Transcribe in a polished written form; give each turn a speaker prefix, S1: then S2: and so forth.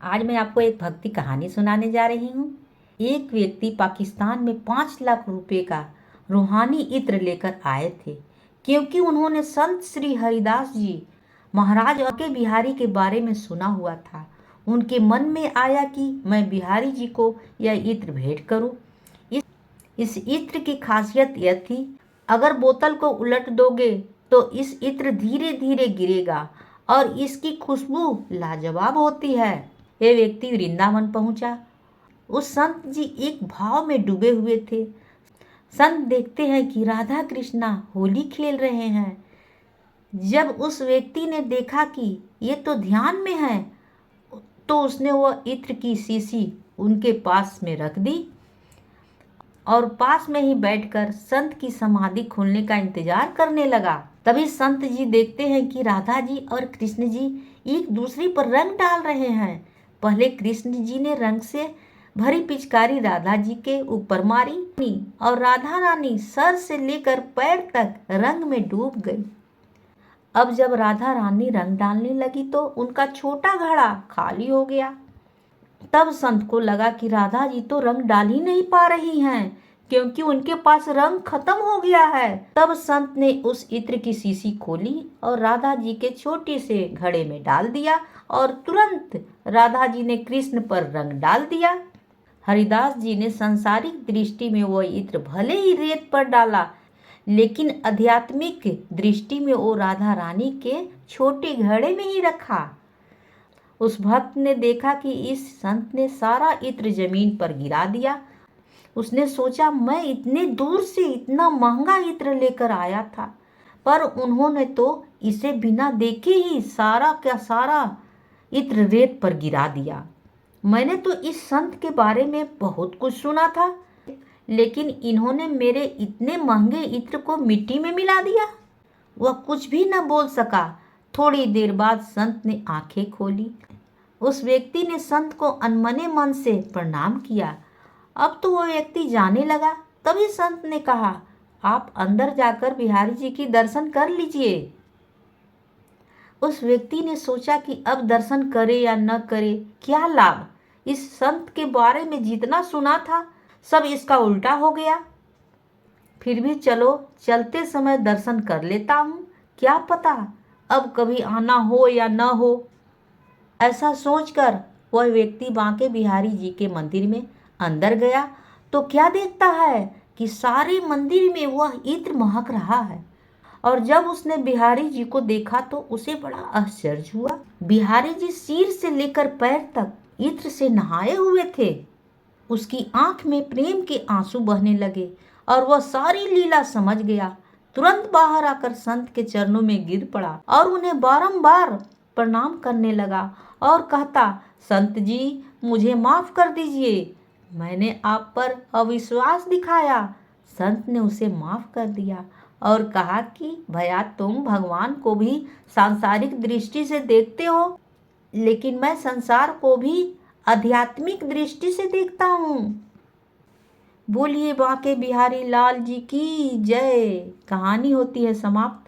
S1: आज मैं आपको एक भक्ति कहानी सुनाने जा रही हूँ। एक व्यक्ति पाकिस्तान में 5 लाख रुपए का रूहानी इत्र लेकर आए थे, क्योंकि उन्होंने संत श्री हरिदास जी महाराज और के बिहारी के बारे में सुना हुआ था। उनके मन में आया कि मैं बिहारी जी को यह इत्र भेंट करूं। इस इस इत्र की खासियत यह थी, अगर बोतल को उलट दोगे तो इस इत्र धीरे धीरे गिरेगा और इसकी खुशबू लाजवाब होती है। ये व्यक्ति वृंदावन पहुंचा। उस संत जी एक भाव में डूबे हुए थे। संत देखते हैं कि राधा कृष्णा होली खेल रहे हैं। जब उस व्यक्ति ने देखा कि ये तो ध्यान में है, तो उसने वह इत्र की शीशी उनके पास में रख दी और पास में ही बैठकर संत की समाधि खुलने का इंतजार करने लगा। तभी संत जी देखते हैं कि राधा जी और कृष्ण जी एक दूसरे पर रंग डाल रहे हैं। पहले कृष्ण जी ने रंग से भरी पिचकारी राधा जी के ऊपर मारी और राधा रानी सर से लेकर पैर तक रंग में डूब गई। अब जब राधा रानी रंग डालने लगी तो उनका छोटा घड़ा खाली हो गया। तब संत को लगा कि राधा जी तो रंग डाल ही नहीं पा रही हैं, क्योंकि उनके पास रंग खत्म हो गया है। तब संत ने उस इत्र की शीशी खोली और राधा जी के छोटे से घड़े में डाल दिया और तुरंत राधा जी ने कृष्ण पर रंग डाल दिया। हरिदास जी ने सांसारिक दृष्टि में वो इत्र भले ही रेत पर डाला, लेकिन आध्यात्मिक दृष्टि में वो राधा रानी के छोटे घड़े में ही रखा। उस भक्त ने देखा कि इस संत ने सारा इत्र जमीन पर गिरा दिया। उसने सोचा, मैं इतने दूर से इतना महंगा इत्र लेकर आया था, पर उन्होंने तो इसे बिना देखे ही सारा का सारा इत्र रेत पर गिरा दिया। मैंने तो इस संत के बारे में बहुत कुछ सुना था, लेकिन इन्होंने मेरे इतने महंगे इत्र को मिट्टी में मिला दिया। वह कुछ भी न बोल सका। थोड़ी देर बाद संत ने आंखें खोली। उस व्यक्ति ने संत को अनमने मन से प्रणाम किया। अब तो वह व्यक्ति जाने लगा। तभी संत ने कहा, आप अंदर जाकर बिहारी जी की दर्शन कर लीजिए। उस व्यक्ति ने सोचा कि अब दर्शन करे या न करे, क्या लाभ। इस संत के बारे में जितना सुना था सब इसका उल्टा हो गया। फिर भी चलो, चलते समय दर्शन कर लेता हूँ, क्या पता अब कभी आना हो या न हो। ऐसा सोचकर वह व्यक्ति बांके बिहारी जी के मंदिर में अंदर गया तो क्या देखता है कि सारे मंदिर में वह इत्र महक रहा है। और जब उसने बिहारी जी को देखा तो उसे बड़ा आश्चर्य हुआ। बिहारी जी सिर से लेकर पैर तक इत्र से नहाए हुए थे। उसकी आंख में प्रेम के आंसू बहने लगे और वह सारी लीला समझ गया। तुरंत बाहर आकर संत के चरणों में गिर पड़ा और उन्हें बारंबार प्रणाम करने लगा और कहता, संत जी मुझे माफ कर दीजिए, मैंने आप पर अविश्वास दिखाया। संत ने उसे माफ कर दिया और कहा कि भैया, तुम भगवान को भी सांसारिक दृष्टि से देखते हो, लेकिन मैं संसार को भी आध्यात्मिक दृष्टि से देखता हूँ। बोलिए बांके बिहारी लाल जी की जय। कहानी होती है समाप्त।